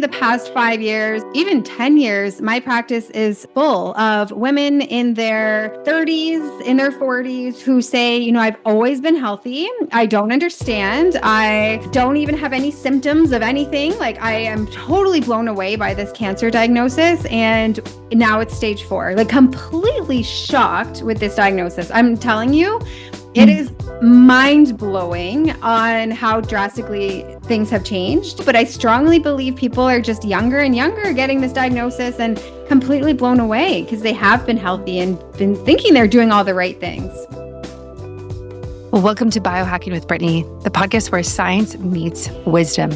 The past 5 years, even 10 years, my practice is full of women in their 30s, in their 40s who say, I've always been healthy. I don't understand. I don't even have any symptoms of anything. Like, I am totally blown away by this cancer diagnosis. And now it's stage 4. Like, completely shocked with this diagnosis. I'm telling you, it is mind-blowing on how drastically things have changed. But I strongly believe people are just younger and younger getting this diagnosis and completely blown away because they have been healthy and been thinking they're doing all the right things. Well, welcome to Biohacking with Brittany, the podcast where science meets wisdom.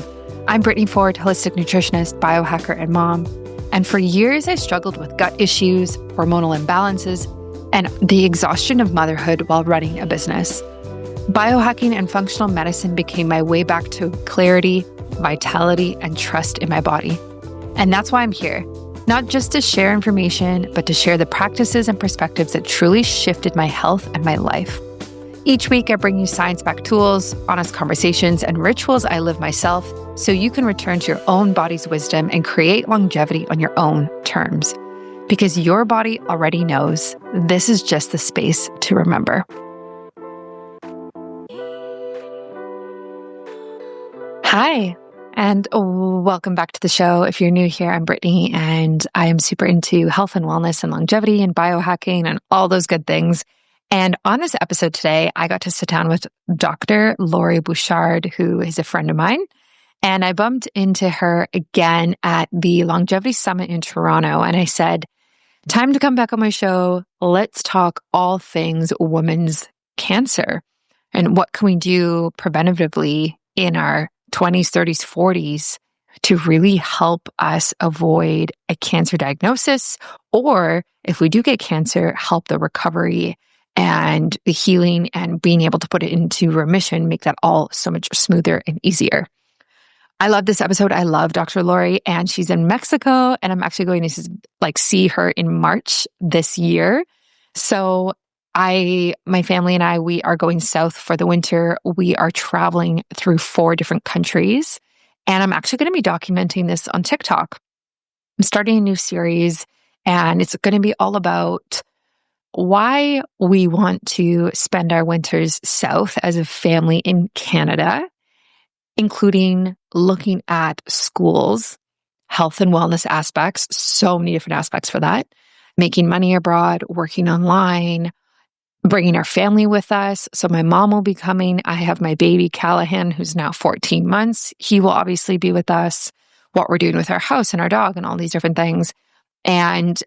I'm Brittany Ford, holistic nutritionist, biohacker, and mom. And for years, I struggled with gut issues, hormonal imbalances, and the exhaustion of motherhood while running a business. Biohacking and functional medicine became my way back to clarity, vitality, and trust in my body. And that's why I'm here, not just to share information, but to share the practices and perspectives that truly shifted my health and my life. Each week, I bring you science-backed tools, honest conversations, and rituals I live myself so you can return to your own body's wisdom and create longevity on your own terms. Because your body already knows this is just the space to remember. Hi, and welcome back to the show. If you're new here, I'm Brittany, and I am super into health and wellness and longevity and biohacking and all those good things. And on this episode today, I got to sit down with Dr. Lori Bouchard, who is a friend of mine. And I bumped into her again at the Longevity Summit in Toronto. And I said, time to come back on my show. Let's talk all things women's cancer and what can we do preventatively in our 20s, 30s, 40s to really help us avoid a cancer diagnosis, or if we do get cancer, help the recovery and the healing and being able to put it into remission, make that all so much smoother and easier. I love this episode. I love Dr. Lori, and she's in Mexico, and I'm actually going to see her in March this year. So my family and I, we are going south for the winter. We are traveling through 4 different countries, and I'm actually going to be documenting this on TikTok. I'm starting a new series, and it's going to be all about why we want to spend our winters south as a family in Canada, including looking at schools, health and wellness aspects, so many different aspects for that, making money abroad, working online, bringing our family with us. So my mom will be coming. I have my baby Callahan, who's now 14 months. He will obviously be with us, what we're doing with our house and our dog and all these different things, and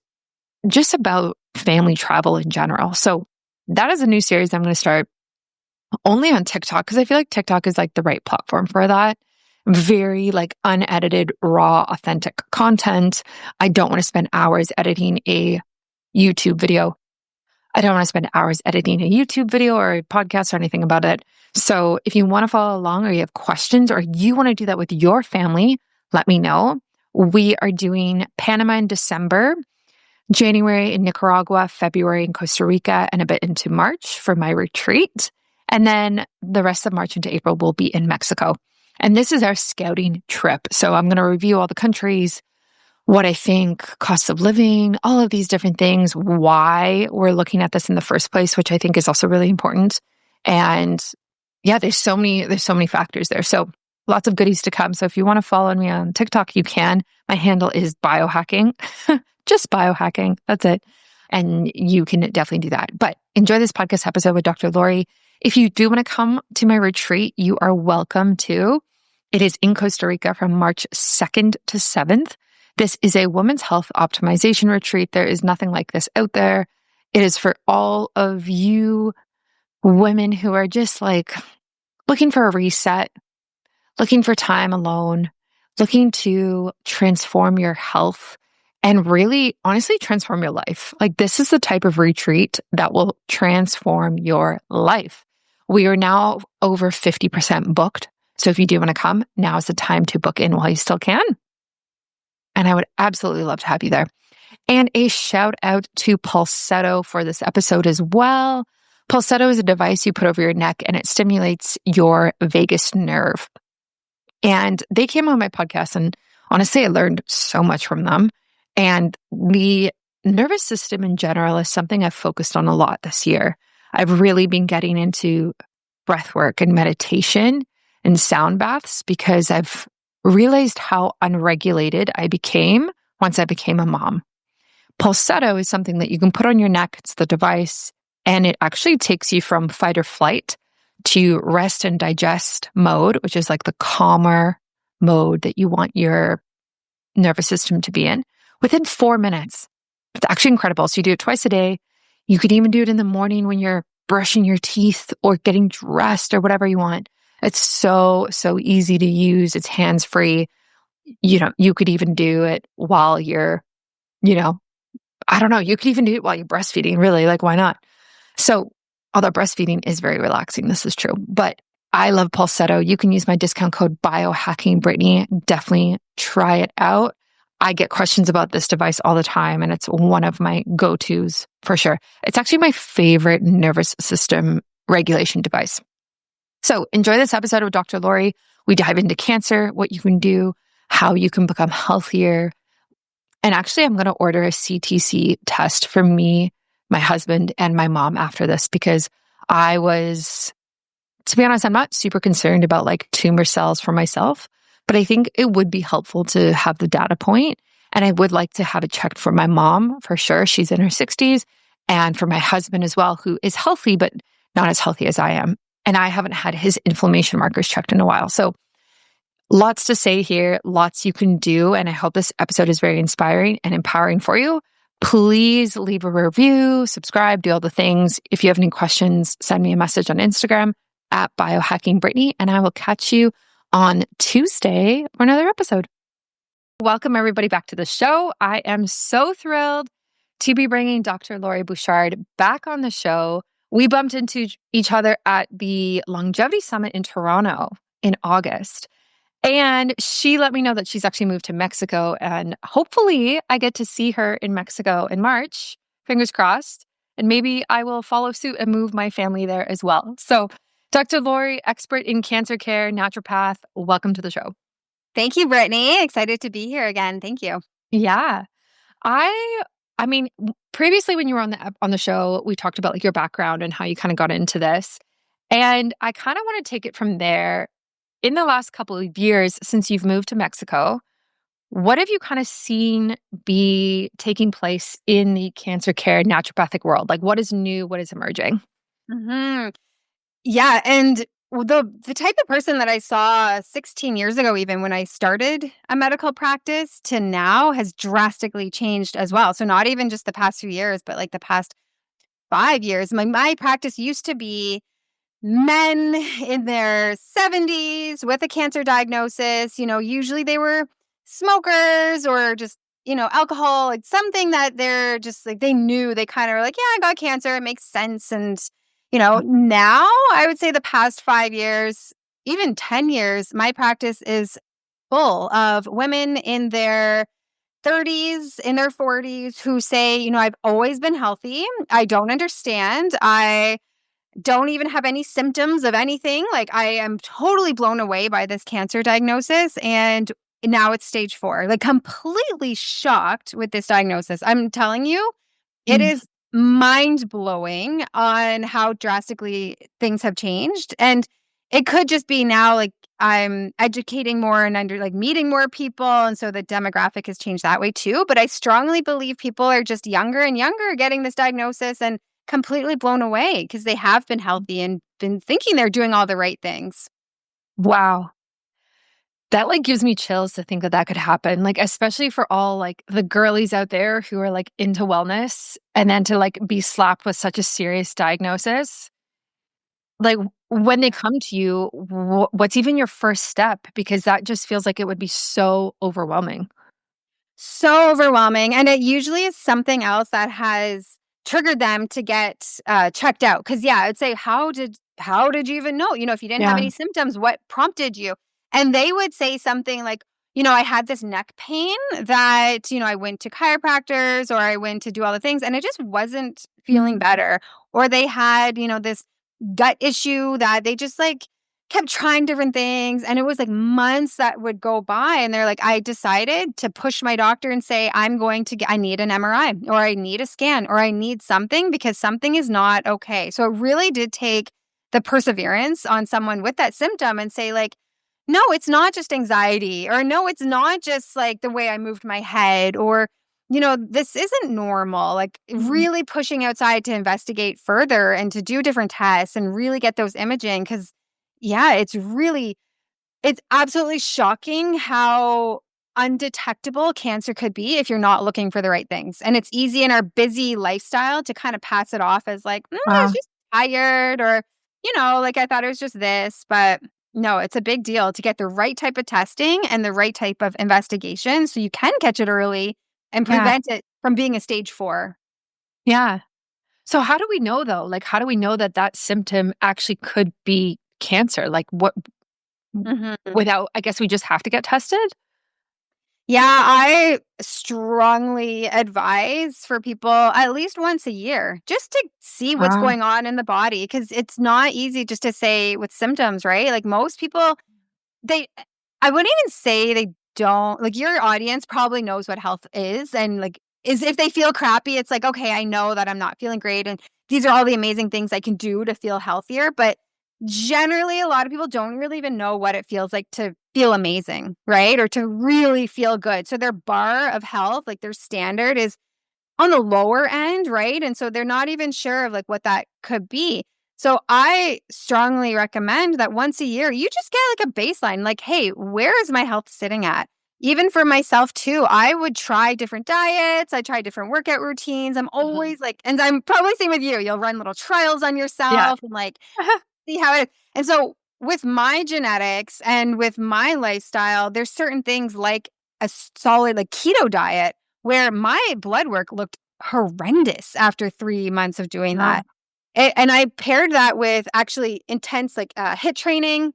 just about family travel in general. So that is a new series I'm going to start only on TikTok, because I feel like TikTok is like the right platform for that. Very like unedited, raw, authentic content. I don't want to spend hours editing a YouTube video. I don't want to spend hours editing a YouTube video or a podcast or anything about it. So if you want to follow along, or you have questions, or you want to do that with your family, let me know. We are doing Panama in December, January in Nicaragua, February in Costa Rica, and a bit into March for my retreat. And then the rest of March into April will be in Mexico. And this is our scouting trip. So I'm going to review all the countries, what I think, cost of living, all of these different things, why we're looking at this in the first place, which I think is also really important. And yeah, there's so many factors there. So lots of goodies to come. So if you want to follow me on TikTok, you can. My handle is biohacking, just biohacking. That's it. And you can definitely do that. But enjoy this podcast episode with Dr. Lori. If you do want to come to my retreat, you are welcome to. It is in Costa Rica from March 2nd to 7th. This is a women's health optimization retreat. There is nothing like this out there. It is for all of you women who are just like looking for a reset, looking for time alone, looking to transform your health and really, honestly, transform your life. Like, this is the type of retreat that will transform your life. We are now over 50% booked. So if you do want to come, now is the time to book in while you still can. And I would absolutely love to have you there. And a shout out to Pulsetto for this episode as well. Pulsetto is a device you put over your neck, and it stimulates your vagus nerve. And they came on my podcast, and honestly, I learned so much from them. And the nervous system in general is something I've focused on a lot this year. I've really been getting into breath work and meditation and sound baths because I've realized how unregulated I became once I became a mom. Pulsetto is something that you can put on your neck. It's the device, and it actually takes you from fight or flight to rest and digest mode, which is like the calmer mode that you want your nervous system to be in within 4 minutes. It's actually incredible. So you do it twice a day. You could even do it in the morning when you're brushing your teeth or getting dressed or whatever you want. It's so, so easy to use. It's hands-free. You could even do it while you're, you know, I don't know, you could even do it while you're breastfeeding, really. Like, why not? So, although breastfeeding is very relaxing, this is true. But I love Pulsetto. You can use my discount code biohackingbrittany. Definitely try it out. I get questions about this device all the time, and it's one of my go-tos for sure. It's actually my favorite nervous system regulation device. So enjoy this episode with Dr. Lori. We dive into cancer, what you can do, how you can become healthier. And actually, I'm going to order a CTC test for me, my husband, and my mom after this because to be honest, I'm not super concerned about like tumor cells for myself, but I think it would be helpful to have the data point. And I would like to have it checked for my mom for sure. She's in her 60s. And for my husband as well, who is healthy, but not as healthy as I am. And I haven't had his inflammation markers checked in a while. So lots to say here, lots you can do. And I hope this episode is very inspiring and empowering for you. Please leave a review, subscribe, do all the things. If you have any questions, send me a message on Instagram at biohackingbrittany, and I will catch you on Tuesday for another episode. Welcome everybody back to the show. I am so thrilled to be bringing Dr. Lori Bouchard back on the show. We bumped into each other at the Longevity Summit in Toronto in August. And she let me know that she's actually moved to Mexico, and hopefully I get to see her in Mexico in March, fingers crossed, and maybe I will follow suit and move my family there as well. So Dr. Lori, expert in cancer care, naturopath, welcome to the show. Thank you, Brittany. Excited to be here again. Thank you. Yeah. I mean, previously when you were on the show, we talked about like your background and how you kind of got into this. And I kind of want to take it from there. In the last couple of years since you've moved to Mexico, what have you kind of seen be taking place in the cancer care naturopathic world? Like what is new? What is emerging? Mm-hmm. Yeah, and the type of person that I saw 16 years ago, even when I started a medical practice, to now has drastically changed as well. So not even just the past few years, but like the past 5 years. My practice used to be men in their 70s with a cancer diagnosis. Usually they were smokers or just, alcohol, like something that they're just like, they knew, they kind of were like, yeah, I got cancer. It makes sense. And, now I would say the past 5 years, even 10 years, my practice is full of women in their 30s, in their 40s who say, I've always been healthy. I don't understand. I don't even have any symptoms of anything. Like I am totally blown away by this cancer diagnosis. And now it's stage 4, like completely shocked with this diagnosis. I'm telling you, it is mind blowing on how drastically things have changed. And it could just be now like I'm educating more and meeting more people. And so the demographic has changed that way too. But I strongly believe people are just younger and younger getting this diagnosis and completely blown away because they have been healthy and been thinking they're doing all the right things. Wow. That like gives me chills to think that that could happen. Like, especially for all like the girlies out there who are like into wellness and then to like be slapped with such a serious diagnosis. Like when they come to you, what's even your first step? Because that just feels like it would be so overwhelming. So overwhelming. And it usually is something else that has triggered them to get checked out. Because yeah, I'd say, how did you even know? If you didn't have Yeah. any symptoms, what prompted you? And they would say something like, I had this neck pain that, I went to chiropractors or I went to do all the things and it just wasn't feeling better. Or they had, this gut issue that they just like kept trying different things. And it was like months that would go by. And they're like, I decided to push my doctor and say, I need an MRI or I need a scan or I need something because something is not okay. So it really did take the perseverance on someone with that symptom and say, like, no, it's not just anxiety, or no, it's not just like the way I moved my head, or, this isn't normal. Like, Mhm. really pushing outside to investigate further and to do different tests and really get those imaging. Cause yeah, it's absolutely shocking how undetectable cancer could be if you're not looking for the right things. And it's easy in our busy lifestyle to kind of pass it off as like, I was Wow. just tired, or, like I thought it was just this. But no, it's a big deal to get the right type of testing and the right type of investigation so you can catch it early and Yeah. prevent it from being a stage 4. Yeah. So how do we know though? Like, how do we know that that symptom actually could be cancer? Like, what Mhm. without, I guess we just have to get tested? Yeah, I strongly advise for people at least once a year just to see what's Ah. going on in the body, because it's not easy just to say with symptoms, right? Like most people, they I wouldn't even say they don't, like, your audience probably knows what health is, and, like, is if they feel crappy, it's like, "Okay, I know that I'm not feeling great, and these are all the amazing things I can do to feel healthier," but generally, a lot of people don't really even know what it feels like to feel amazing, right? Or to really feel good. So their bar of health, like, their standard is on the lower end, right? And so they're not even sure of like what that could be. So I strongly recommend that once a year, you just get like a baseline, like, hey, where is my health sitting at? Even for myself too, I would try different diets. I try different workout routines. I'm Mhm. always like, and I'm probably same with you. You'll run little trials on Yeah. yourself and like see how it is. And so with my genetics and with my lifestyle, there's certain things like a solid like keto diet where my blood work looked horrendous after 3 months of doing Wow. that. And I paired that with actually intense like HIIT training.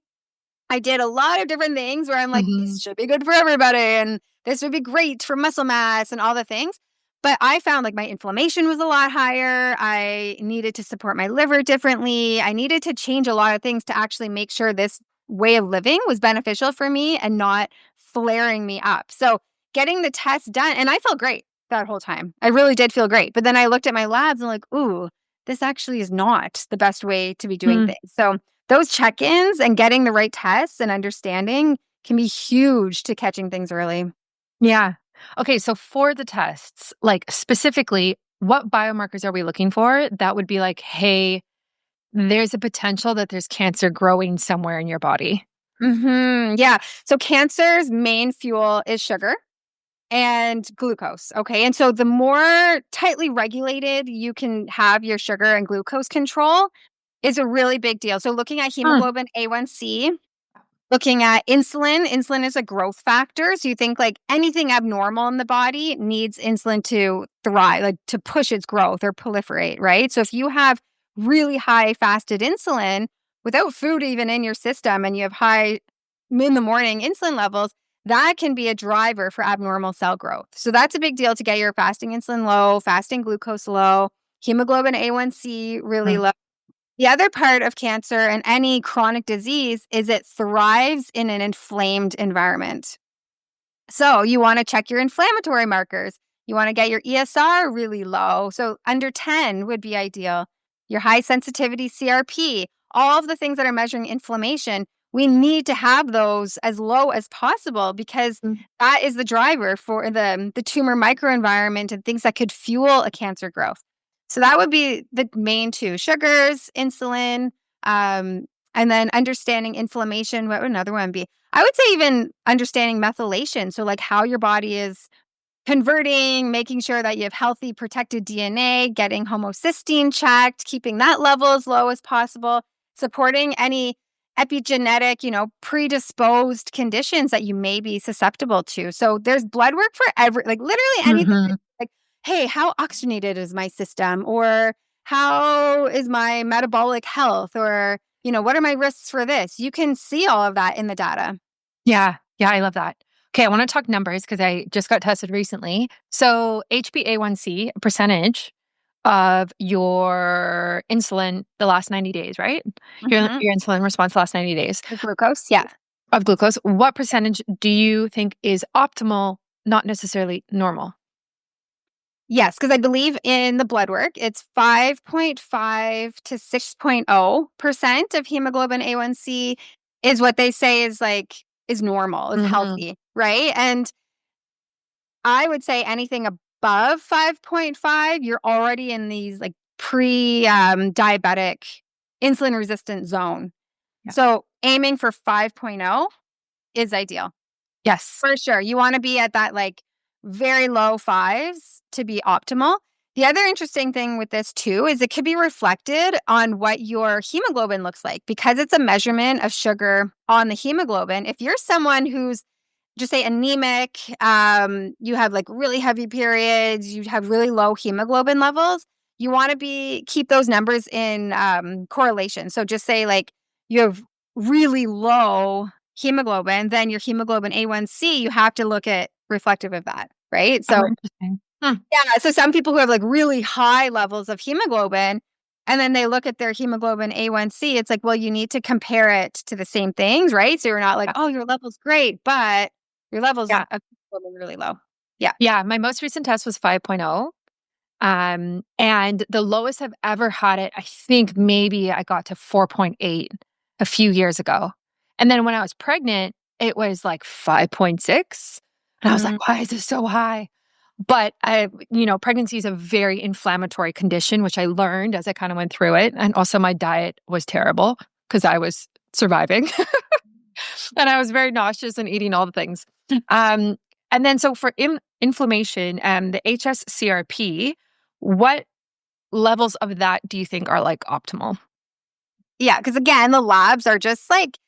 I did a lot of different things where I'm like, this Mhm. should be good for everybody, and this would be great for muscle mass and all the things. But I found like my inflammation was a lot higher. I needed to support my liver differently. I needed to change a lot of things to actually make sure this way of living was beneficial for me and not flaring me up. So getting the test done, and I felt great that whole time. I really did feel great. But then I looked at my labs and like, ooh, this actually is not the best way to be doing Mm. things. So those check-ins and getting the right tests and understanding can be huge to catching things early. Yeah. Okay, so for the tests, like specifically, what biomarkers are we looking for that would be like, hey, there's a potential that there's cancer growing somewhere in your body? Yeah. So cancer's main fuel is sugar and glucose. Okay. And so the more tightly regulated you can have your sugar and glucose control is a really big deal. So looking at Mm. hemoglobin A1C, looking at insulin, insulin is a growth factor. So you think like anything abnormal in the body needs insulin to thrive, like to push its growth or proliferate, right? So if you have really high fasted insulin without food even in your system and you have high in the morning insulin levels, that can be a driver for abnormal cell growth. So that's a big deal to get your fasting insulin low, fasting glucose low, hemoglobin A1C really Mm. low. The other part of cancer and any chronic disease is it thrives in an inflamed environment. So you want to check your inflammatory markers. You want to get your ESR really low. So under 10 would be ideal. Your high sensitivity CRP, all of the things that are measuring inflammation, we need to have those as low as possible because Mm. that is the driver for the tumor microenvironment and things that could fuel a cancer growth. So that would be the main two: sugars, insulin, um, and then understanding inflammation. What would another one be? I would say even understanding methylation. So, like how your body is converting, making sure that you have healthy, protected DNA, getting homocysteine checked, keeping that level as low as possible, supporting any epigenetic, predisposed conditions that you may be susceptible to. So, there's blood work for like literally anything. Mhm. Like, hey, how oxygenated is my system? Or how is my metabolic health? Or, what are my risks for this? You can see all of that in the data. Yeah. Yeah, I love that. Okay, I want to talk numbers because I just got tested recently. So HbA1c percentage, of your insulin the last 90 days, right? Mhm. Your insulin response the last 90 days The glucose, yeah. of glucose. What percentage do you think is optimal, not necessarily normal? Yes, because I believe in the blood work, it's 5.5 to 6.0% of hemoglobin A1C is what they say is like is normal, is Hmm. healthy, right? And I would say anything above 5.5, you're already in these like diabetic insulin resistant zone. Yeah. So aiming for 5.0 is ideal. Yes. For sure. You wanna be at that, like, very low 5s to be optimal. The other interesting thing with this too is it could be reflected on what your hemoglobin looks like because it's a measurement of sugar on the hemoglobin. If you're someone who's, just say, anemic, you have, like, really heavy periods, you have really low hemoglobin levels, you wanna keep those numbers in, correlation. So just say, like, you have really low hemoglobin, then your hemoglobin A1C, you have to look at reflective of that, right? Oh, So, interesting. Hmm. yeah, so some people who have, like, really high levels of hemoglobin, and then they look at their hemoglobin A1C, it's like, well, you need to compare it to the same things, right? So you're not like, Yeah. "Oh, your level's great, but your levels Yeah. of hemoglobin really low." Yeah. Yeah. My most recent test was 5.0. And the lowest I've ever had it, I think maybe I got to 4.8 a few years ago. And then when I was pregnant, it was like 5.6. And I was like, Mm. why is this so high? But pregnancy is a very inflammatory condition, which I learned as I kind of went through it. And also my diet was terrible because I was surviving and I was very nauseous and eating all the things. Um, and then so for inflammation and the hs-CRP, what levels of that do you think are like optimal? Yeah, because again, the labs are just like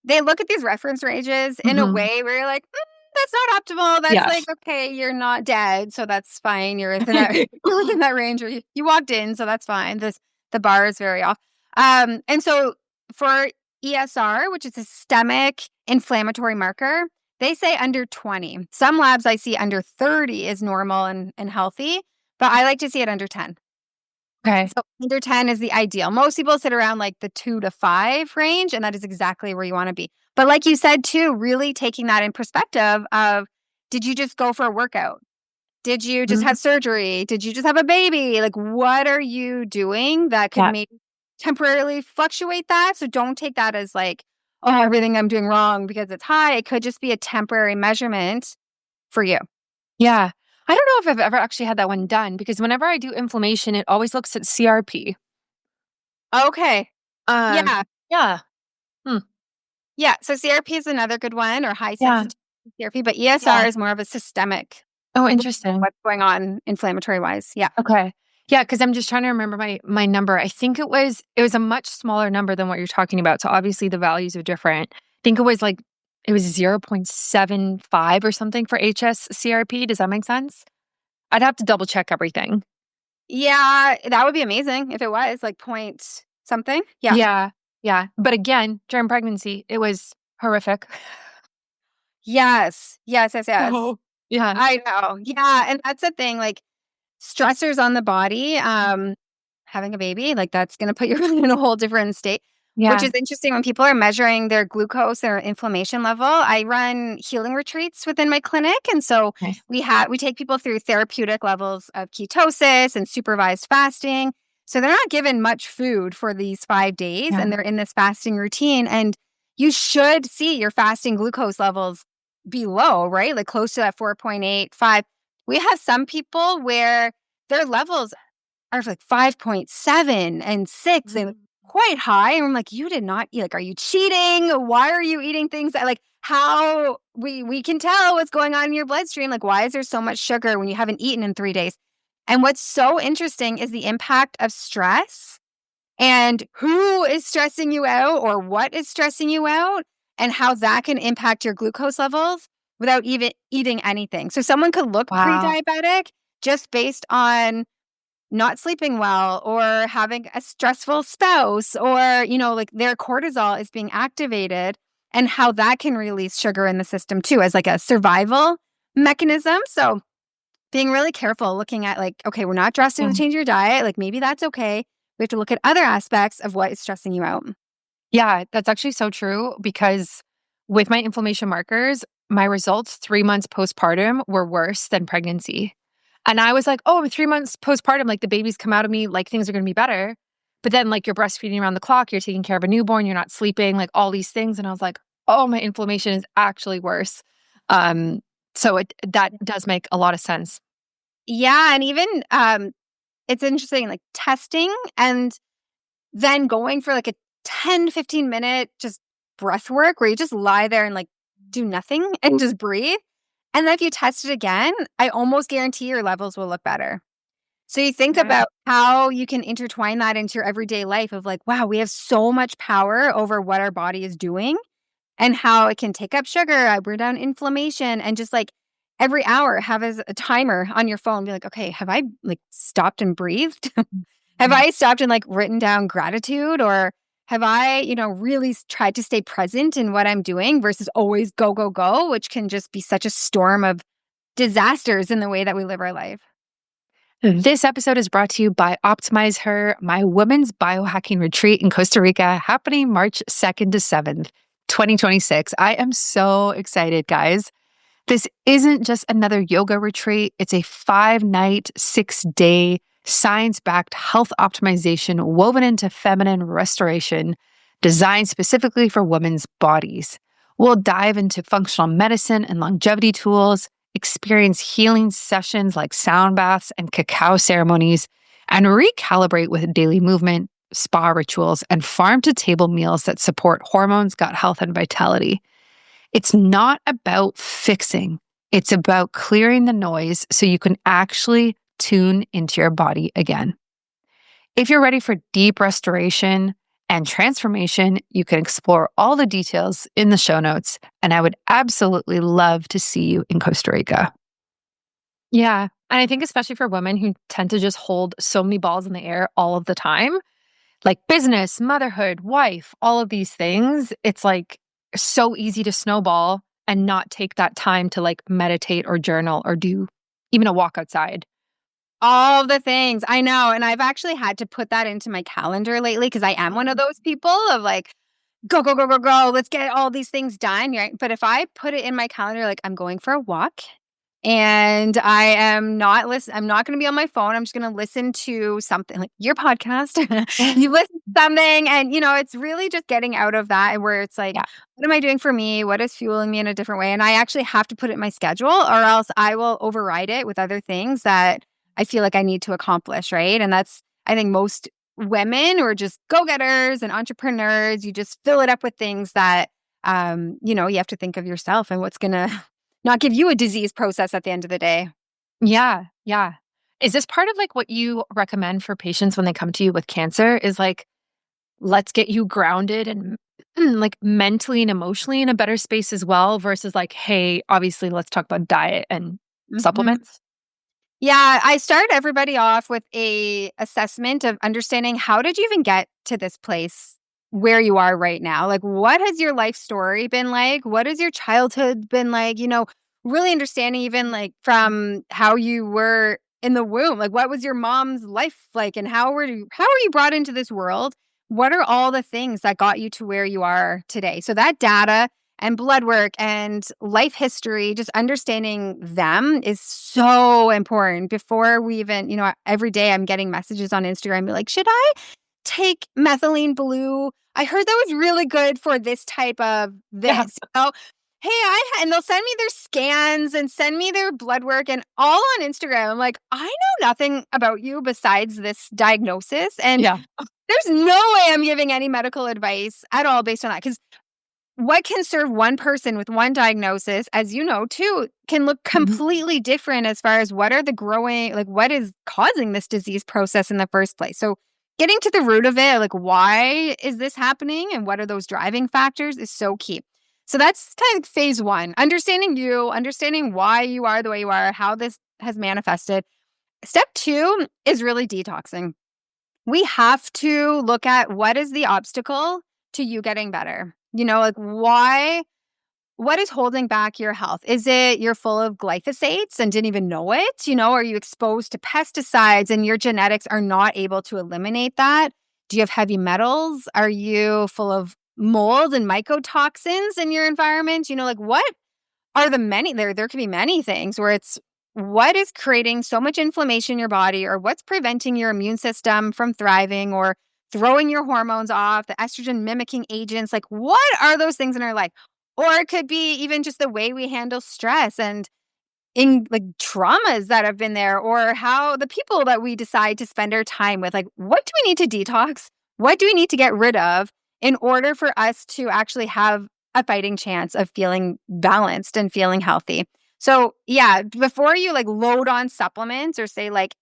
they look at these reference ranges in a Hmm. way where you're like, that's not optimal. That's Yeah. like, okay, you're not dead, so that's fine. You're within that you're within that range, or you walked in, so that's fine. The bar is very off. And so for ESR, which is a systemic inflammatory marker, they say under 20. Some labs I see under 30 is normal and healthy, but I like to see it under 10. Okay. So under 10 is the ideal. Most people sit around like the 2 to 5 range, and that is exactly where you wanna be. But like you said too, really taking that in perspective of, did you just go for a workout? Did you just Mhm. have surgery? Did you just have a baby? Like, what are you doing that could Yeah. maybe temporarily fluctuate that? So don't take that as like, "Oh, everything I'm doing wrong because it's high." It could just be a temporary measurement for you. Yeah. I don't know if I've ever actually had that one done because whenever I do inflammation, it always looks at CRP. Okay. Um, Yeah. yeah. Hmm. Yeah, so CRP is another good one, or high Yeah. sensitivity CRP, but ESR Yeah. is more of a systemic Oh, look at interesting. what's going on inflammatory wise. Yeah. Okay. Yeah, because I'm just trying to remember my number. I think it was a much smaller number than what you're talking about. So obviously the values are different. I think it was 0.75 or something for hs-CRP. Does that make sense? I'd have to double check everything. Yeah, that would be amazing if it was like point something. Yeah. Yeah. Yeah. But again, during pregnancy, it was horrific. Yes. Yes, yes, yes. So, yeah. I know. Yeah, and that's the thing, like, stressors on the body, having a baby, like, that's gonna put you in a whole different state, which Yeah. is interesting when people are measuring their glucose or inflammation level. I run healing retreats within my clinic, and so Nice. we take people through therapeutic levels of ketosis and supervised fasting. So they're not given much food for these 5 days, Yeah. and they're in this fasting routine, and you should see your fasting glucose levels be low, right? Like, close to that 4.85. We have some people where their levels are like 5.7 and 6 and Mm. quite high. And I'm like, you did not eat. Like, are you cheating? Why are you eating things that like how we can tell what's going on in your bloodstream? Like, why is there so much sugar when you haven't eaten in 3 days? And what's so interesting is the impact of stress and who is stressing you out or what is stressing you out and how that can impact your glucose levels without even eating anything. So someone could look Wow. pre-diabetic just based on not sleeping well or having a stressful spouse or, like their cortisol is being activated and how that can release sugar in the system too as like a survival mechanism. So being really careful, looking at like, okay, we're not drastically Mhm. changing your diet. Like maybe that's okay. We have to look at other aspects of what is stressing you out. Yeah, that's actually so true because with my inflammation markers, my results 3 months postpartum were worse than pregnancy. And I was like, oh, I'm 3 months postpartum, like the baby's come out of me, like things are going to be better. But then, like, you're breastfeeding around the clock, you're taking care of a newborn, you're not sleeping, like all these things. And I was like, oh, my inflammation is actually worse. Um, so that does make a lot of sense. Yeah. And even it's interesting, like testing and then going for like a 10-15 minute just breath work where you just lie there and like do nothing and just breathe. And then if you test it again, I almost guarantee your levels will look better. So you think Yeah. about how you can intertwine that into your everyday life of like, wow, we have so much power over what our body is doing and how it can take up sugar, bring down inflammation, and just like every hour have as a timer on your phone. Be like, okay, have I like stopped and breathed? Have Mhm. I stopped and like written down gratitude, or have I, really tried to stay present in what I'm doing versus always go, go, go, which can just be such a storm of disasters in the way that we live our life. This episode is brought to you by Optimize Her, my women's biohacking retreat in Costa Rica, happening March 2nd to 7th, 2026. I am so excited, guys. This isn't just another yoga retreat. It's a 5-night, 6-day, science backed health optimization woven into feminine restoration, designed specifically for women's bodies. We'll dive into functional medicine and longevity tools, experience healing sessions like sound baths and cacao ceremonies, and recalibrate with daily movement, spa rituals, and farm to table meals that support hormones, gut health, and vitality. It's not about fixing, it's about clearing the noise so you can actually tune into your body again. If you're ready for deep restoration and transformation, you can explore all the details in the show notes. And I would absolutely love to see you in Costa Rica. Yeah. And I think, especially for women who tend to just hold so many balls in the air all of the time, like business, motherhood, wife, all of these things, it's like so easy to snowball and not take that time to like meditate or journal or do even a walk outside. All the things. I know. And I've actually had to put that into my calendar lately because I am one of those people of like, go, go, go, go, go. Let's get all these things done. Right. But if I put it in my calendar, like I'm going for a walk and I'm not going to be on my phone. I'm just going to listen to something like your podcast. You listen to something and, it's really just getting out of that and where it's like, Yeah. what am I doing for me? What is fueling me in a different way? And I actually have to put it in my schedule or else I will override it with other things that I feel like I need to accomplish. Right. And that's, I think most women or just go-getters and entrepreneurs, you just fill it up with things that, you have to think of yourself and what's going to not give you a disease process at the end of the day. Yeah. Yeah. Is this part of like what you recommend for patients when they come to you with cancer? Is like, let's get you grounded and like mentally and emotionally in a better space as well, versus like, hey, obviously, let's talk about diet and Mhm. supplements? Yeah, I start everybody off with a assessment of understanding how did you even get to this place where you are right now? Like what has your life story been like? What has your childhood been like? Really understanding even like from how you were in the womb. Like what was your mom's life like and how were you brought into this world? What are all the things that got you to where you are today? So that data and blood work and life history, just understanding them is so important before we even, every day I'm getting messages on Instagram be like, should I take methylene blue? I heard that was really good for this type of Yeah. this. Hey, and they'll send me their scans and send me their blood work and all on Instagram. I'm like, I know nothing about you besides this diagnosis. And Yeah. there's no way I'm giving any medical advice at all based on that. Because what can serve one person with one diagnosis, as you know, too, can look Mhm. completely different as far as what are the growing, like what is causing this disease process in the first place. So, getting to the root of it, like why is this happening and what are those driving factors is so key. So, that's kind of phase one understanding you, understanding why you are the way you are, how this has manifested. Step two is really detoxing. We have to look at what is the obstacle to you getting better. Like why what is holding back your health? Is it you're full of glyphosates and didn't even know it? Are you exposed to pesticides and your genetics are not able to eliminate that? Do you have heavy metals? Are you full of mold and mycotoxins in your environment? Like what are the many there could be many things where it's what is creating so much inflammation in your body or what's preventing your immune system from thriving or throwing your hormones off, the estrogen mimicking agents, like what are those things in our life? Or it could be even just the way we handle stress and in like traumas that have been there or how the people that we decide to spend our time with, like what do we need to detox? What do we need to get rid of in order for us to actually have a fighting chance of feeling balanced and feeling healthy? So yeah, before you like load on supplements or say like,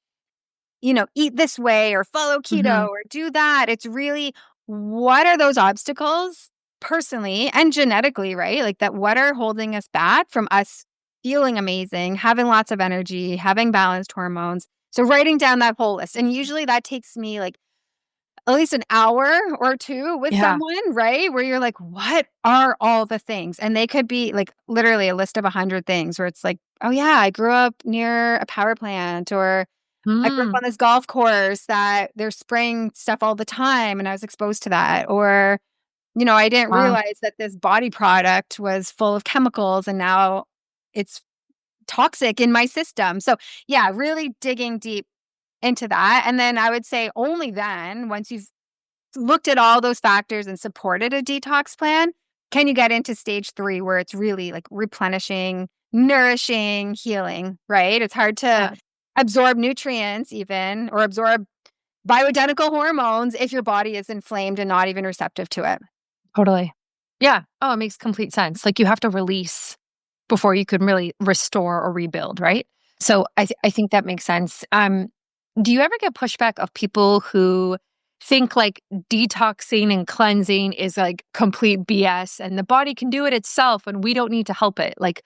eat this way or follow keto Mhm. or do that, it's really what are those obstacles personally and genetically, right? Like that, what are holding us back from us feeling amazing, having lots of energy, having balanced hormones. So writing down that whole list. And usually that takes me like at least an hour or two with Yeah. someone, right? Where you're like, what are all the things? And they could be like literally a list of 100 things where it's like, oh, yeah, I grew up near a power plant or I grew up Mm. on this golf course that they're spraying stuff all the time and I was exposed to that. Or, I didn't Wow. realize that this body product was full of chemicals and now it's toxic in my system. So, yeah, really digging deep into that. And then I would say only then, once you've looked at all those factors and supported a detox plan, can you get into stage 3 where it's really like replenishing, nourishing, healing, right? It's hard to Yeah, absorb nutrients even or absorb bioidentical hormones if your body is inflamed and not even receptive to it. totally. Yeah. Oh, it makes complete sense. Like you have to release before you can really restore or rebuild, right? So I think that makes sense. Do you ever get pushback of people who think like detoxing and cleansing is like complete BS and the body can do it itself and we don't need to help it? Like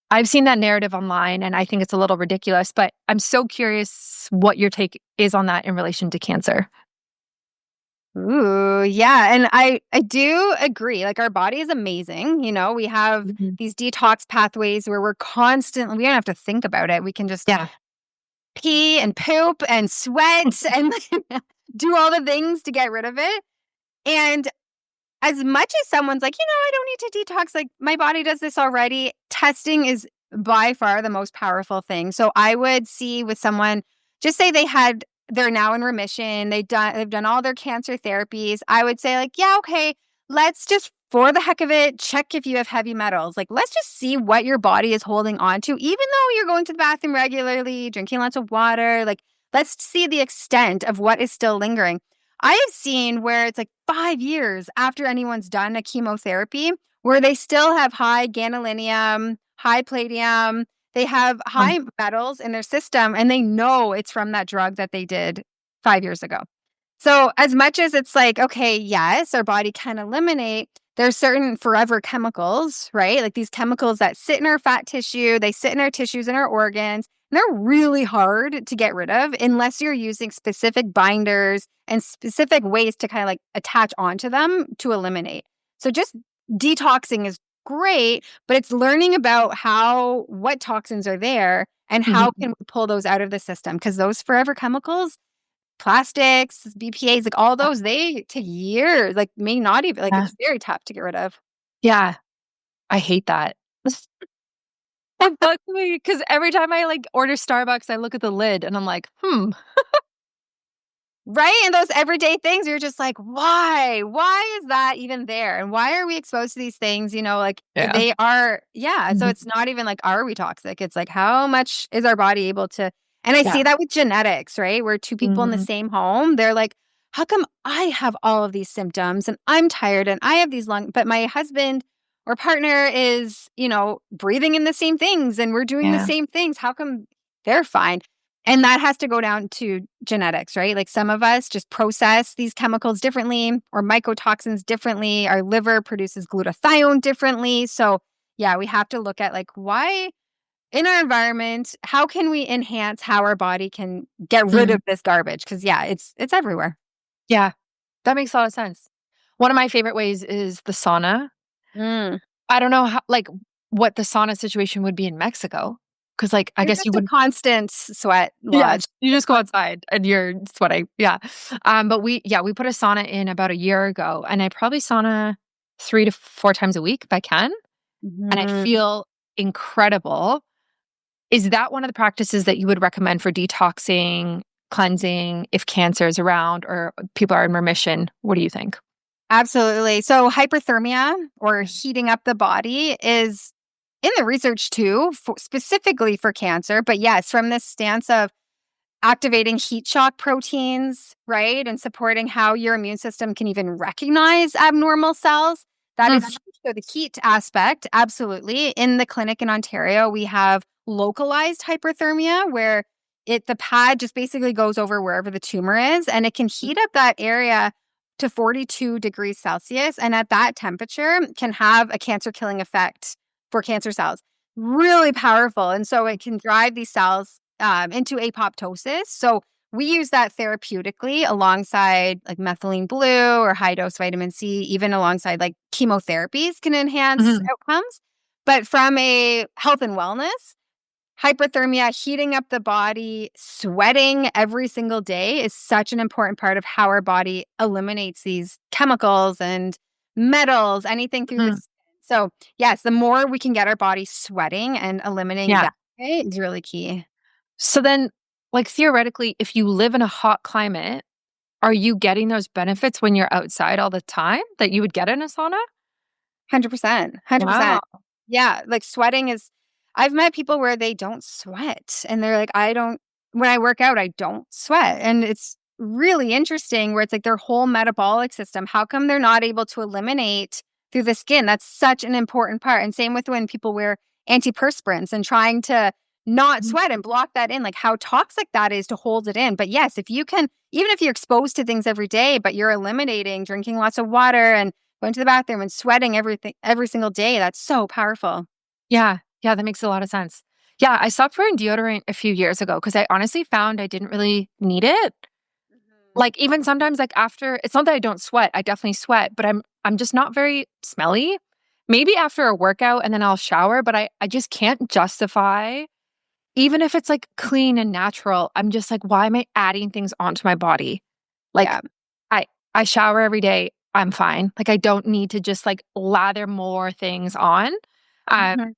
I've seen that narrative online and I think it's a little ridiculous, but I'm so curious what your take is on that in relation to cancer. Ooh, yeah. And I do agree. Like our body is amazing. We have Mhm. these detox pathways where we're constantly, we don't have to think about it. We can just Yeah. pee and poop and sweat and do all the things to get rid of it. And as much as someone's like, I don't need to detox, like my body does this already, testing is by far the most powerful thing. So I would see with someone, just say they're now in remission, they've done all their cancer therapies. I would say, like, yeah, okay, let's just for the heck of it, check if you have heavy metals. Like, let's just see what your body is holding on to, even though you're going to the bathroom regularly, drinking lots of water. Like, let's see the extent of what is still lingering. I have seen where it's like 5 years after anyone's done a chemotherapy, where they still have high gadolinium, high palladium, they have Um, high metals in their system, and they know it's from that drug that they did 5 years ago. So, as much as it's like, okay, yes, our body can eliminate, there's certain forever chemicals, right? Like these chemicals that sit in our fat tissue, they sit in our tissues and our organs, and they're really hard to get rid of unless you're using specific binders and specific ways to kind of like attach onto them to eliminate. So, just detoxing is great, but it's learning about what toxins are there and how mhm. can we pull those out of the system because those forever chemicals, plastics, BPAs, like all Uh, those, they take years, like may not even like yeah. it's very tough to get rid of. Yeah. I hate that. It bugs me because every time I like order Starbucks, I look at the lid and I'm like, Right? And those everyday things, you're just like, why? Why is that even there? And why are we exposed to these things? Like yeah. they are, yeah. So Mhm. it's not even like, are we toxic? It's like, how much is our body able to? And I see Yeah. that with genetics, right? Where two people in the Mhm. same home, they're like, how come I have all of these symptoms and I'm tired and I have these but my husband or partner is, breathing in the same things and we're doing the Yeah. same things. How come they're fine? And that has to go down to genetics, right? Like some of us just process these chemicals differently or mycotoxins differently. Our liver produces glutathione differently. So, yeah, we have to look at like why in our environment, how can we enhance how our body can get rid Mhm. of this garbage? Because yeah, it's everywhere. Yeah. That makes a lot of sense. One of my favorite ways is the sauna. Mm. I don't know how, like, what the sauna situation would be in Mexico. Cause like, I You're guess you just a would, constant sweat yeah, lodge. you just go outside and you're sweating. Yeah. But we put a sauna in about a year ago and I probably sauna 3 to 4 times a week if I can. And I Mhm. feel incredible. Is that one of the practices that you would recommend for detoxing, cleansing, if cancer is around or people are in remission? What do you think? Absolutely. So hyperthermia or heating up the body is in the research too, specifically for cancer. But yes, from this stance of activating heat shock proteins, right? And supporting how your immune system can even recognize abnormal cells. That is Mm. huge. So the heat aspect, absolutely. In the clinic in Ontario, we have localized hyperthermia where the pad just basically goes over wherever the tumor is and it can heat up that area to 42 degrees Celsius. And at that temperature can have a cancer killing effect for cancer cells. Really powerful. And so it can drive these cells into apoptosis. So we use that therapeutically alongside like methylene blue or high dose vitamin C, even alongside like chemotherapies can enhance Mhm. outcomes. But from a health and wellness, hyperthermia, heating up the body, sweating every single day is such an important part of how our body eliminates these chemicals and metals, anything through the Mhm. skin. So, yes, the more we can get our body sweating and eliminating Yeah. that way is really key. So then, like theoretically, if you live in a hot climate, are you getting those benefits when you're outside all the time that you would get in a sauna? 100%, 100%. Wow. Yeah, like, sweating is I've met people where they don't sweat, and they're like, "I don't when I work out, I don't sweat," and it's really interesting where it's like their whole metabolic system, how come they're not able to eliminate through the skin? That's such an important part, and same with when people wear antiperspirants and trying to not Mhm. sweat and block that in, like, how toxic that is to hold it in, but yes, if you can even if you're exposed to things every day, but you're eliminating, drinking lots of water, and going to the bathroom and sweating every single day, that's so powerful. Yeah. Yeah, that makes a lot of sense. Yeah, I stopped wearing deodorant a few years ago because I honestly found I didn't really need it. Mhm. Like even sometimes like after it's not that I don't sweat, I definitely sweat, but I'm just not very smelly. Maybe after a workout and then I'll shower, but I just can't justify even if it's like clean and natural. I'm just like why am I adding things onto my body? Like Yeah. I I shower every day. I'm fine. Like I don't need to just like lather more things on. Uh Mhm.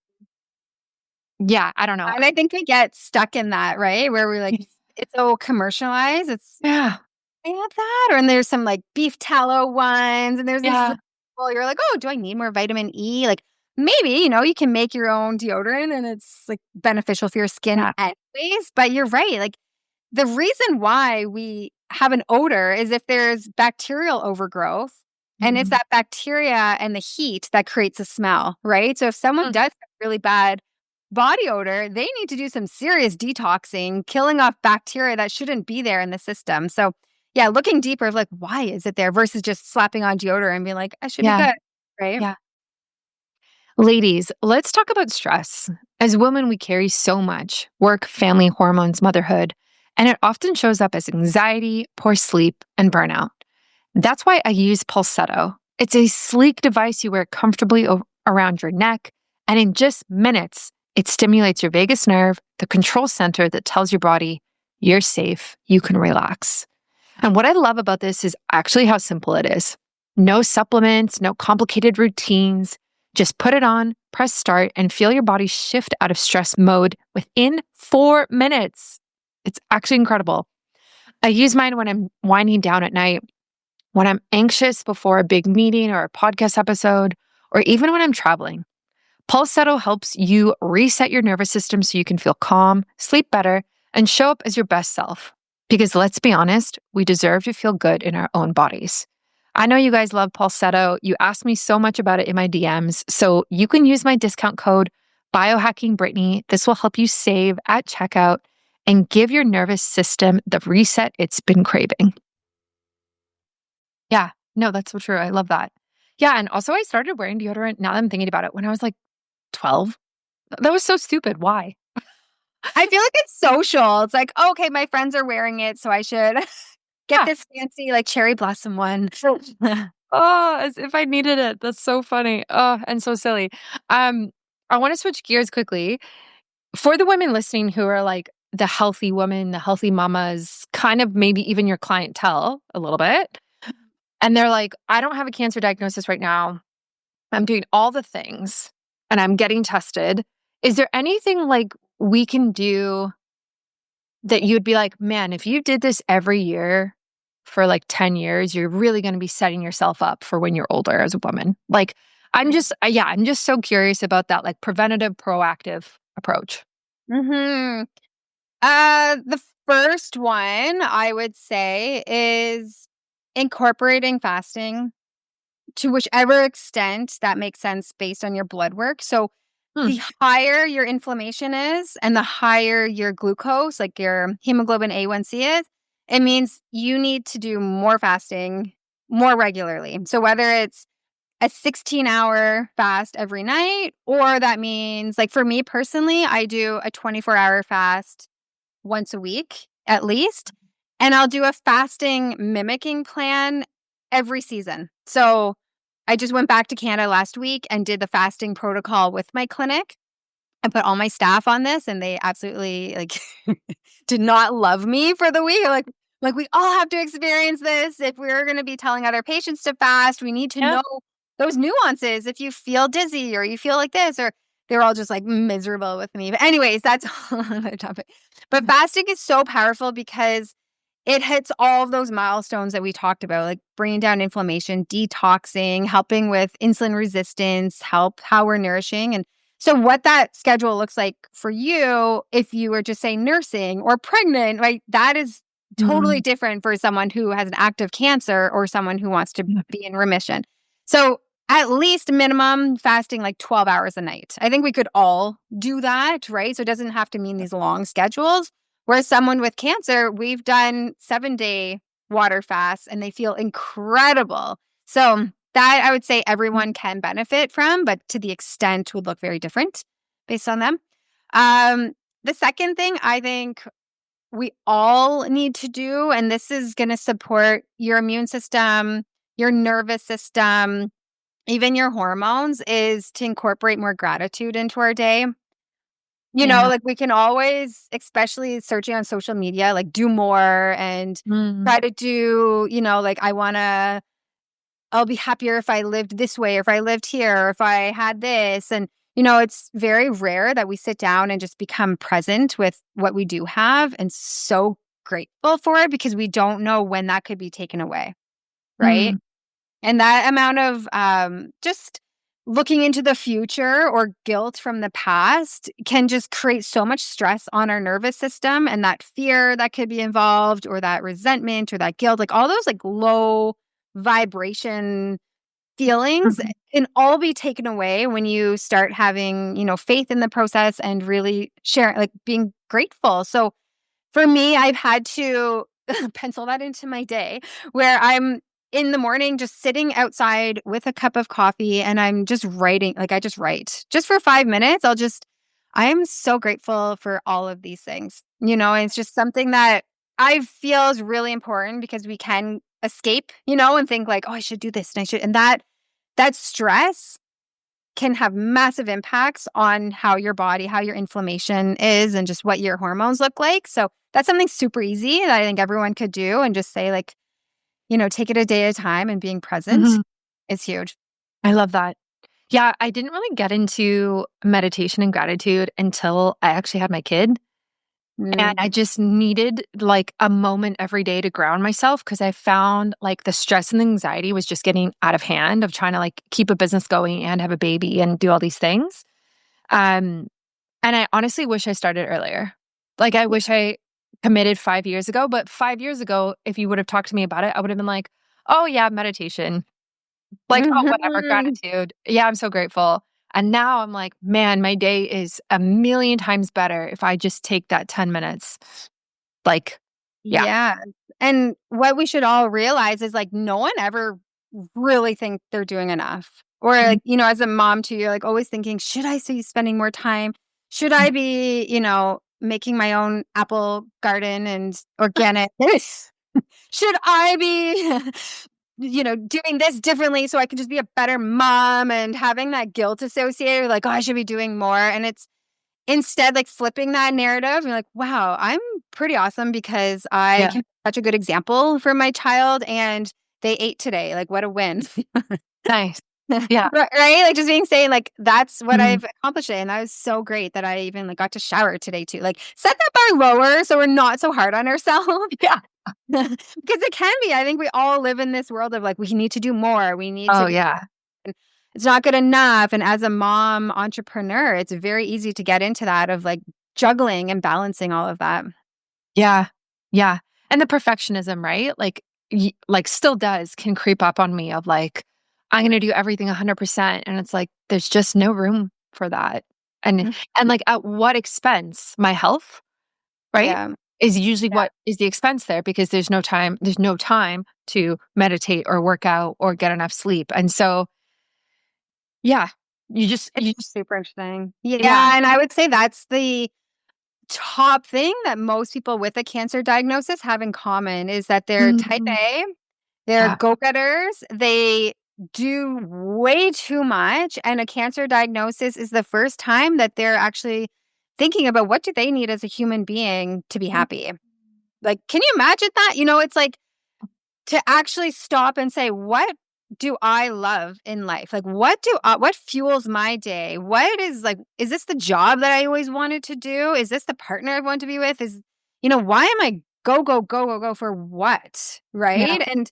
yeah, I don't know. And I think we get stuck in that, right? Where we're like, it's so commercialized. Yeah. They have that, or and there's some like beef tallow ones, and there's these Yeah. well, you're like, oh, do I need more vitamin E? Like maybe, you can make your own deodorant and it's like beneficial for your skin Yeah. anyways. But you're right. Like the reason why we have an odor is if there's bacterial overgrowth, and it's Mhm. that bacteria and the heat that creates a smell, right? So if someone Mm. does have really bad body odor, they need to do some serious detoxing, killing off bacteria that shouldn't be there in the system. So, yeah, looking deeper of like, why is it there versus just slapping on deodorant and being like, I should be Yeah. good, right? Yeah. Ladies, let's talk about stress. As women, we carry so much work, family, hormones, motherhood, and it often shows up as anxiety, poor sleep, and burnout. That's why I use Pulsetto. It's a sleek device you wear comfortably around your neck, and in just minutes, it stimulates your vagus nerve, the control center that tells your body you're safe, you can relax. And what I love about this is actually how simple it is. No supplements, no complicated routines. Just put it on, press start, and feel your body shift out of stress mode within 4 minutes. It's actually incredible. I use mine when I'm winding down at night, when I'm anxious before a big meeting or a podcast episode, or even when I'm traveling. Pulsetto helps you reset your nervous system so you can feel calm, sleep better, and show up as your best self. Because let's be honest, we deserve to feel good in our own bodies. I know you guys love Pulsetto. You asked me so much about it in my DMs, so you can use my discount code BiohackingBrittany. This will help you save at checkout and give your nervous system the reset it's been craving. Yeah, no, that's so true. I love that. Yeah, and also I started wearing deodorant now that I'm thinking about it when I was like 12. That was so stupid. Why? I feel like it's social. It's like, oh, okay, my friends are wearing it, so I should get Yeah. this fancy like cherry blossom one. Oh, as if I needed it. That's so funny. Oh, and so silly. Um, I want to switch gears quickly. For the women listening who are like the healthy woman, the healthy mamas, kind of maybe even your clientele a little bit. And they're like, I don't have a cancer diagnosis right now. I'm doing all the things and I'm getting tested. Is there anything like we can do that you'd be like, man, if you did this every year for like 10 years, you're really going to be setting yourself up for when you're older as a woman? Like, I'm just so curious about that, like preventative, proactive approach. Hmm. The first one I would say is incorporating fasting to whichever extent that makes sense based on your blood work. So Hmm. the higher your inflammation is and the higher your glucose, like your hemoglobin A1C is, it means you need to do more fasting more regularly. So whether it's a 16-hour fast every night, or that means, like for me personally, I do a 24-hour fast once a week at least. And I'll do a fasting mimicking plan every season. So I just went back to Canada last week and did the fasting protocol with my clinic. I put all my staff on this and they absolutely like did not love me for the week. Like we all have to experience this. If we're going to be telling other patients to fast, we need to Yeah. know those nuances. If you feel dizzy or you feel like this, or they're all just like miserable with me. But anyways, that's a whole other topic. But fasting is so powerful because it hits all of those milestones that we talked about, like bringing down inflammation, detoxing, helping with insulin resistance, help how we're nourishing. And so what that schedule looks like for you, if you were just say nursing or pregnant, right? That is totally Mm. different for someone who has an active cancer or someone who wants to be in remission. So at least minimum fasting like 12 hours a night. I think we could all do that, right? So it doesn't have to mean these long schedules. Whereas someone with cancer, we've done 7-day water fasts and they feel incredible. So that I would say everyone can benefit from, but to the extent would look very different based on them. Um, the second thing I think we all need to do, and this is going to support your immune system, your nervous system, even your hormones, is to incorporate more gratitude into our day. Yeah. Like we can always, especially searching on social media, like do more and Mm. try to do, like I'll be happier if I lived this way, or if I lived here, or if I had this. And, it's very rare that we sit down and just become present with what we do have and so grateful for it because we don't know when that could be taken away. Right. Mm. And that amount of just looking into the future or guilt from the past can just create so much stress on our nervous system, and that fear that could be involved, or that resentment or that guilt, like all those like low vibration feelings Mhm. can all be taken away when you start having, faith in the process and really sharing, like being grateful. So for me, I've had to pencil that into my day where I'm in the morning just sitting outside with a cup of coffee and I'm just writing. Like I just write just for 5 minutes. I am so grateful for all of these things, and it's just something that I feel is really important because we can escape, and think like, oh, I should do this and I should. And that stress can have massive impacts on how your body, how your inflammation is, and just what your hormones look like. So that's something super easy that I think everyone could do and just say, like, take it a day at a time, and being present Mhm. is huge. I love that. Yeah, I didn't really get into meditation and gratitude until I actually had my kid. And Mm. I just needed like a moment every day to ground myself because I found like the stress and anxiety was just getting out of hand of trying to like keep a business going and have a baby and do all these things. Um, and I honestly wish I started earlier. Like I wish I committed 5 years ago, but 5 years ago, if you would have talked to me about it, I would have been like, oh yeah, meditation. Like, oh, whatever, Mhm. gratitude. Yeah, I'm so grateful. And now I'm like, man, my day is a million times better if I just take that 10 minutes. Like, yeah. Yeah. And what we should all realize is like no one ever really think they're doing enough. Or Mhm. like, as a mom too, you're like always thinking, should I be spending more time? Should I be, making my own apple garden and organic? Should I be doing this differently so I can just be a better mom, and having that guilt associated with like, oh, I should be doing more. And it's instead like flipping that narrative. You're like, wow, I'm pretty awesome because I Yeah. can be such a good example for my child, and they ate today. Like, what a win. Nice. Yeah. Right? Like just being saying like that's what Mhm. I've accomplished today. And that was so great that I even like got to shower today too. Like set that bar lower so we're not so hard on ourselves. Yeah. Because it can be. I think we all live in this world of like we need to do more. We need to Oh, be, yeah. and it's not good enough. And as a mom entrepreneur, it's very easy to get into that of like juggling and balancing all of that. Yeah. Yeah. And the perfectionism, right? Like still can creep up on me of like, I'm going to do everything 100%. And it's like, there's just no room for that. And, Mhm. and like at what expense? My health, right? Yeah. Is usually Yeah. what is the expense there because there's no time to meditate or work out or get enough sleep. And so, yeah, It's you just, super interesting. yeah. Yeah. And I would say that's the top thing that most people with a cancer diagnosis have in common is that they're type Mhm. A, they're Yeah. go-getters, they do way too much, and a cancer diagnosis is the first time that they're actually thinking about what do they need as a human being to be happy. Like, can you imagine that? It's like to actually stop and say, what do I love in life? Like, what fuels my day? What is like, is this the job that I always wanted to do? Is this the partner I want to be with? Why am I go, go, go, go, go for what? Yeah. Right. And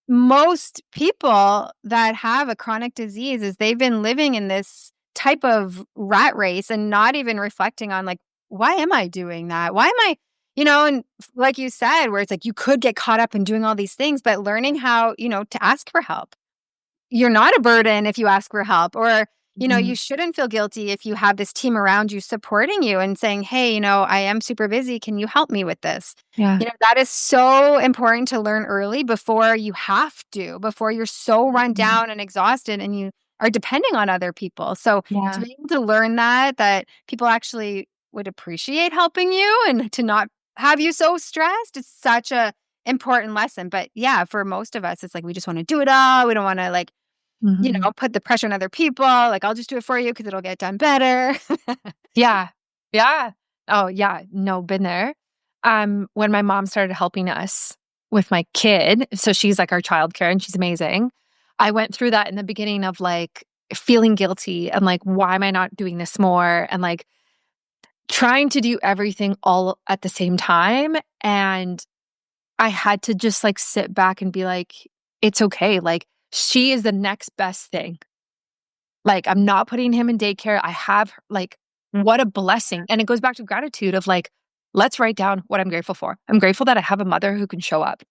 most people that have a chronic disease is they've been living in this type of rat race and not even reflecting on like, why am I doing that? Why am I, and like you said, where it's like you could get caught up in doing all these things, but learning how, to ask for help. You're not a burden if you ask for help, or you Mhm. shouldn't feel guilty if you have this team around you supporting you and saying, hey, I am super busy, can you help me with this? Yeah. That is so important to learn early before you're so run Mhm. down and exhausted and you are depending on other people. So to Yeah. be able to learn that people actually would appreciate helping you and to not have you so stressed, it's such a important lesson. But yeah, for most of us, it's like we just want to do it all. We don't want to like Mhm. put the pressure on other people, like, "I'll just do it for you because 'cause it'll get done better." Yeah. Yeah. Oh, yeah. No, been there. When my mom started helping us with my kid, so she's like our childcare and she's amazing. I went through that in the beginning of like feeling guilty and like, why am I not doing this more? And like trying to do everything all at the same time. And I had to just like sit back and be like, it's okay. Like she is the next best thing. Like, I'm not putting him in daycare. I have like, what a blessing. And it goes back to gratitude of like, let's write down what I'm grateful for. I'm grateful that I have a mother who can show up.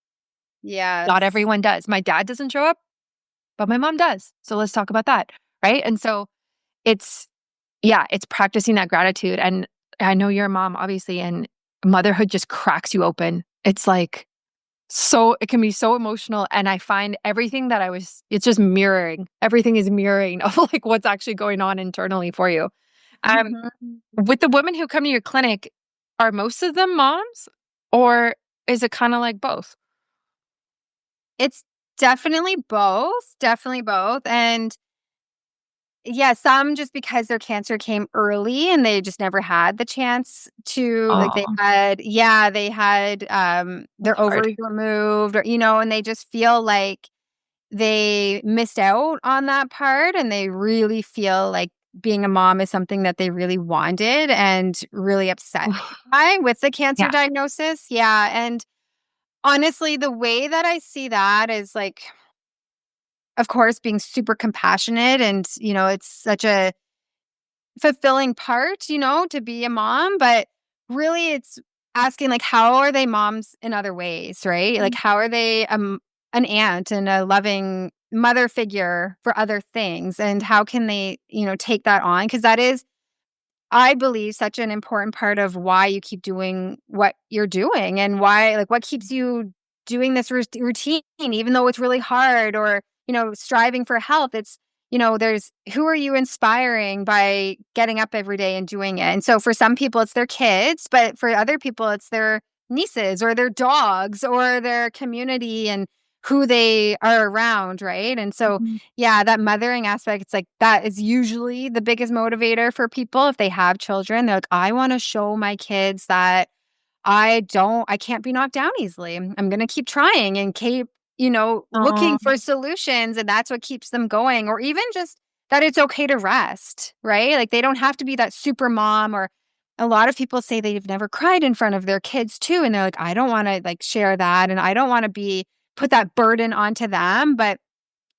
Not Yes. everyone does. My dad doesn't show up, but my mom does. So let's talk about that. Right. And so it's, yeah, it's practicing that gratitude. And I know you're a mom, obviously, and motherhood just cracks you open. It's like, so it can be so emotional. And I find everything that it's just mirroring. Everything is mirroring of like what's actually going on internally for you. Um, Mhm. with the women who come to your clinic, are most of them moms or is it kind of like both? It's definitely both, and yeah, some just because their cancer came early and they just never had the chance to like Oh, they had, that's their hard. ovaries removed or, and they just feel like they missed out on that part, and they really feel like being a mom is something that they really wanted and really upset by with the cancer Yeah. diagnosis. Yeah, and honestly, the way that I see that is like, of course, being super compassionate and, it's such a fulfilling part, to be a mom, but really it's asking like how are they moms in other ways, right? Like how are they an aunt and a loving mother figure for other things, and how can they, take that on, because that is, I believe, such an important part of why you keep doing what you're doing, and why, like, what keeps you doing this routine, even though it's really hard, or, striving for health. It's, there's who are you inspiring by getting up every day and doing it? And so for some people, it's their kids, but for other people, it's their nieces or their dogs or their community. And who they are around, right? And so, Mhm. yeah, that mothering aspect, it's like that is usually the biggest motivator for people if they have children. They're like, I want to show my kids that I can't be knocked down easily. I'm going to keep trying and keep, looking Aw. for solutions. And that's what keeps them going. Or even just that it's okay to rest, right? Like they don't have to be that super mom. Or a lot of people say they've never cried in front of their kids too. And they're like, I don't want to like share that. And I don't want to put that burden onto them. But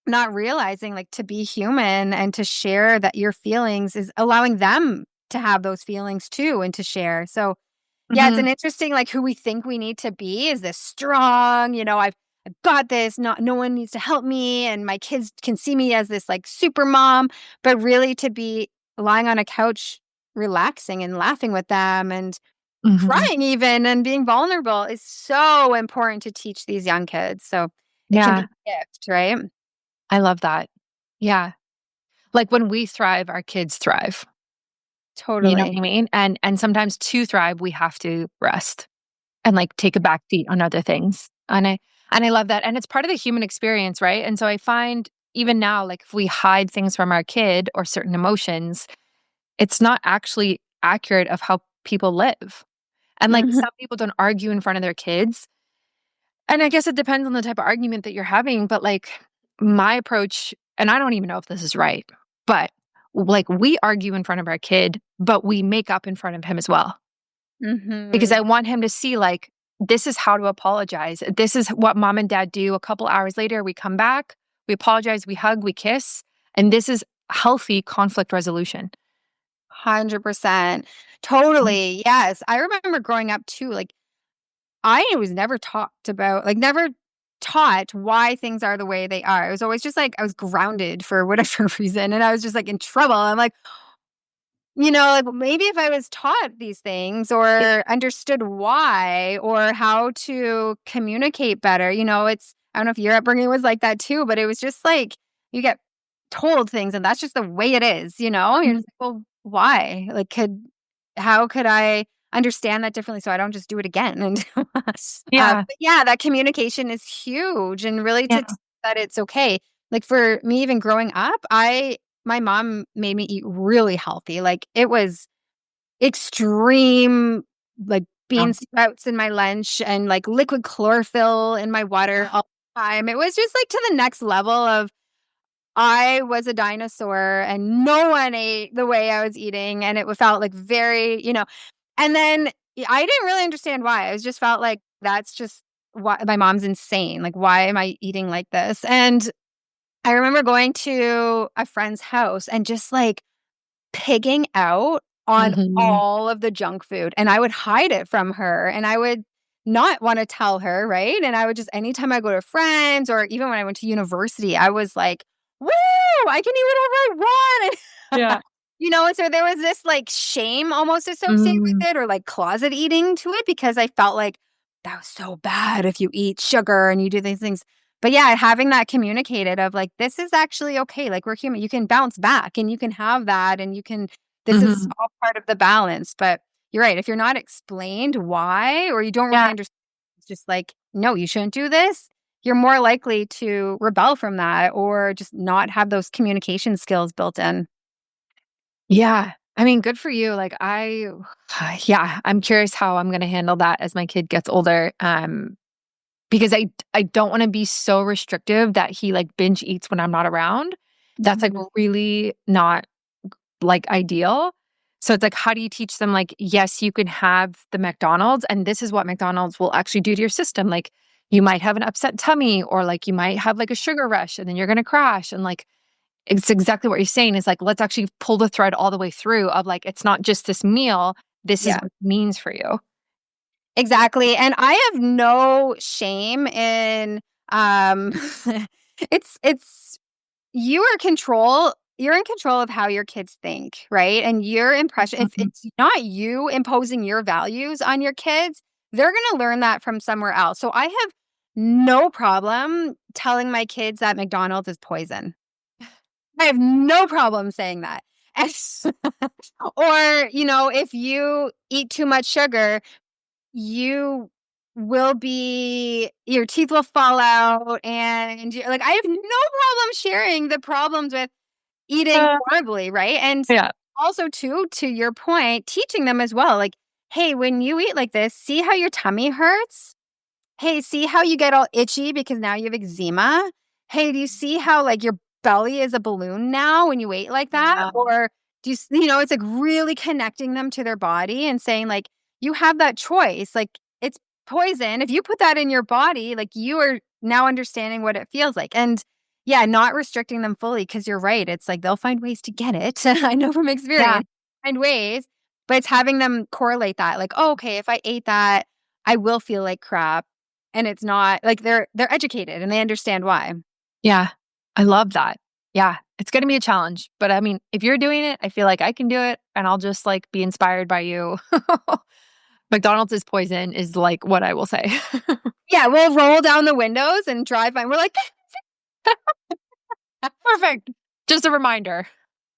not realizing like to be human and to share that your feelings is allowing them to have those feelings too and to share. So yeah, it's Mhm. an interesting, like, who we think we need to be is this strong, I've got this, not no one needs to help me, and my kids can see me as this, like, super mom, but really to be lying on a couch, relaxing and laughing with them and Mhm. crying even and being vulnerable is so important to teach these young kids, so it can be Yeah, a gift, right? I love that. Yeah. Like, when we thrive, our kids thrive. You know what Totally. I mean? And sometimes to thrive, we have to rest and, like, take a back seat on other things. And I love that, and it's part of the human experience, right? And so I find even now, like, if we hide things from our kid or certain emotions, it's not actually accurate of how people live. And, like, Mhm, some people don't argue in front of their kids, and I guess it depends on the type of argument that you're having, but, like, my approach and I don't even know if this is right, but, like, we argue in front of our kid, but we make up in front of him as well. Because I mhm. want him to see, like, this is how to apologize. This is what mom and dad do. A couple hours later, we come back, we apologize, we hug, we kiss, and this is healthy conflict resolution. 100%. Mhm. Totally, yes. I remember growing up too, like, I was never talked about, like, never taught why things are the way they are. It was always just like I was grounded for whatever reason, and I was just, like, in trouble. I'm like, like, maybe if I was taught these things Yeah. or understood why or how to communicate better, I don't know if your upbringing was like that too, but it was just like you get told things and that's just the way it is, you know? You're Mhm. just like, well, why? Like, how could I understand that differently so I don't just do it again? And Yeah. but yeah, that communication is huge and really to Yeah. that it's okay. Like for me, even growing up, my mom made me eat really healthy. Like, it was extreme, like, Yeah. bean sprouts in my lunch and, like, liquid chlorophyll in my water all the time. It was just, like, to the next level of I was a dinosaur and no one ate the way I was eating, and it felt, like, very, and then I didn't really understand why. I was just felt like that's just why my mom's insane. Like, why am I eating like this? And I remember going to a friend's house and just, like, pigging out on Mhm. all of the junk food, and I would hide it from her, and I would not wanna tell her, right? And I would just anytime I go to friends or even when I went to university, I was like, "Woo! I can eat whatever I want." Yeah. And so there was this, like, shame almost associated Mm. with it or, like, closet eating to it because I felt like that was so bad if you eat sugar and you do these things. But yeah, having that communicated of like, this is actually okay. Like, we're human. You can bounce back and you can have that and this is Mhm. all part of the balance. But you're right. If you're not explained why, or you don't really Yeah. understand, it's just like, no, you shouldn't do this. You're more likely to rebel from that or just not have those communication skills built in. Yeah. I mean, good for you. Like, yeah, I'm curious how I'm gonna handle that as my kid gets older, because I don't wanna be so restrictive that he, like, binge eats when I'm not around. That's, like, Mhm. really not, like, ideal. So it's like, how do you teach them, like, yes, you can have the McDonald's, and this is what McDonald's will actually do to your system. Like, you might have an upset tummy, or, like, you might have, like, a sugar rush, and then you're gonna crash, and, like, it's exactly what you're saying is, like, let's actually pull the thread all the way through of, like, it's not just this meal, this is Yeah. what it means for you. Exactly, and I have no shame in, um it's you're in control of how your kids think, right? And your impression if Mhm. it's not you imposing your values on your kids, they're gonna learn that from somewhere else. So I have no problem telling my kids that McDonald's is poison. I have no problem saying that. And or, if you eat too much sugar, you will be your teeth will fall out, and like I have no problem sharing the problems with eating horribly, right? And Yeah. also too, to your point, teaching them as well, like, hey, when you eat like this, see how your tummy hurts? Hey, see how you get all itchy because now you have eczema? Hey, do you see how like your belly is a balloon now when you eat like that? Yeah. Or do it's like really connecting them to their body and saying like, you have that choice. Like it's poison. If you put that in your body, like you are now understanding what it feels like. And yeah, not restricting them fully because you're right. It's like they'll find ways to get it. I know from Yeah. experience, find ways, but it's having them correlate that. Like, oh, okay, if I ate that, I will feel like crap. And it's not like they're educated and they understand why. Yeah. I love that. Yeah. It's going to be a challenge, but I mean, if you're doing it, I feel like I can do it and I'll just like be inspired by you. McDonald's is poison is like what I will say. Yeah, we'll roll down the windows and drive by. We're like, Perfect. Just a reminder.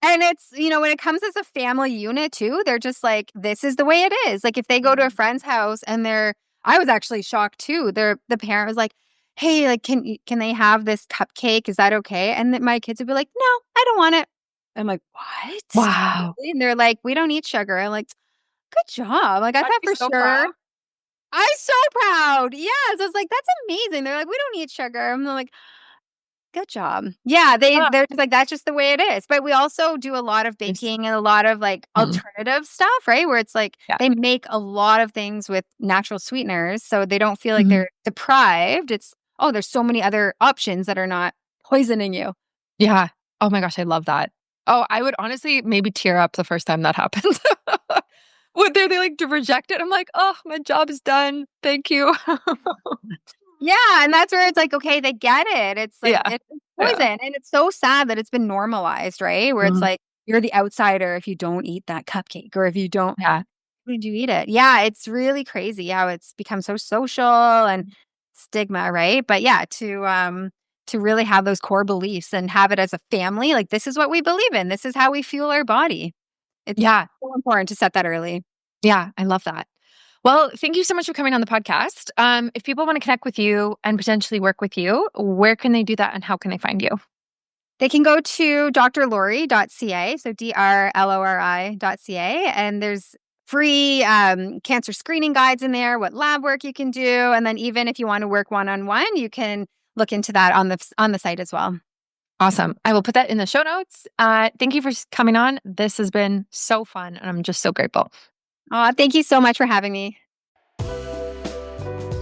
and it's, when it comes as a family unit too, they're just like, this is the way it is. Like if they go to a friend's house and I was actually shocked too. The parent was like, hey, like, can they have this cupcake? Is that okay? And then my kids would be like, no, I don't want it. I'm like, what? Wow. And they're like, we don't eat sugar. I'm like, good job. Like I I'd thought be for so sure. proud. I'm so proud. Yes. I was like, that's amazing. They're like, we don't eat sugar. I'm like, good job. Yeah, Ah, they're just like, that's just the way it is. But we also do a lot of it's- baking and a lot of like mm, alternative stuff, right? Where it's like yeah. they make a lot of things with natural sweeteners, so they don't feel like Mhm. they're deprived. It's there's so many other options that are not poisoning you. Yeah. Oh my gosh, I love that. Oh, I would honestly maybe tear up the first time that happens. Would they like to reject it? I'm like, oh, my job is done. Thank you. Yeah, and that's where it's like, okay, they get it. It's like Yeah. it's Yeah. poison, and it's so sad that it's been normalized, right? Where it's Mhm. like you're the outsider if you don't eat that cupcake, or if you don't Yeah. would you eat it? Yeah, it's really crazy how it's become so social and stigma, right? But yeah, to really have those core beliefs and have it as a family, like this is what we believe in. This is how we fuel our body. It's Yeah. so important to set that early. Yeah. I love that. Well, thank you so much for coming on the podcast. If people want to connect with you and potentially work with you, where can they do that and how can they find you? They can go to drlori.ca, so drlori.ca, and there's free cancer screening guides in there, what lab work you can do, and then even if you want to work one-on-one, you can look into that on the site as well. Awesome. I will put that in the show notes. Thank you for coming on. This has been so fun and I'm just so grateful. Thank you so much for having me.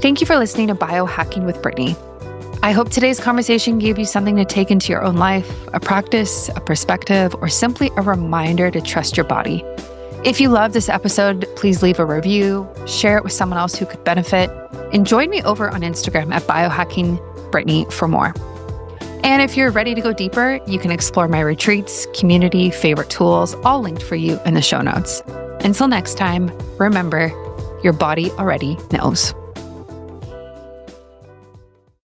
Thank you for listening to Biohacking with Brittany. I hope today's conversation gave you something to take into your own life, a practice, a perspective, or simply a reminder to trust your body. If you love this episode, please leave a review, share it with someone else who could benefit, and join me over on Instagram at biohackingbrittany for more. And if you're ready to go deeper, you can explore my retreats, community, favorite tools, all linked for you in the show notes. Until next time, remember, your body already knows.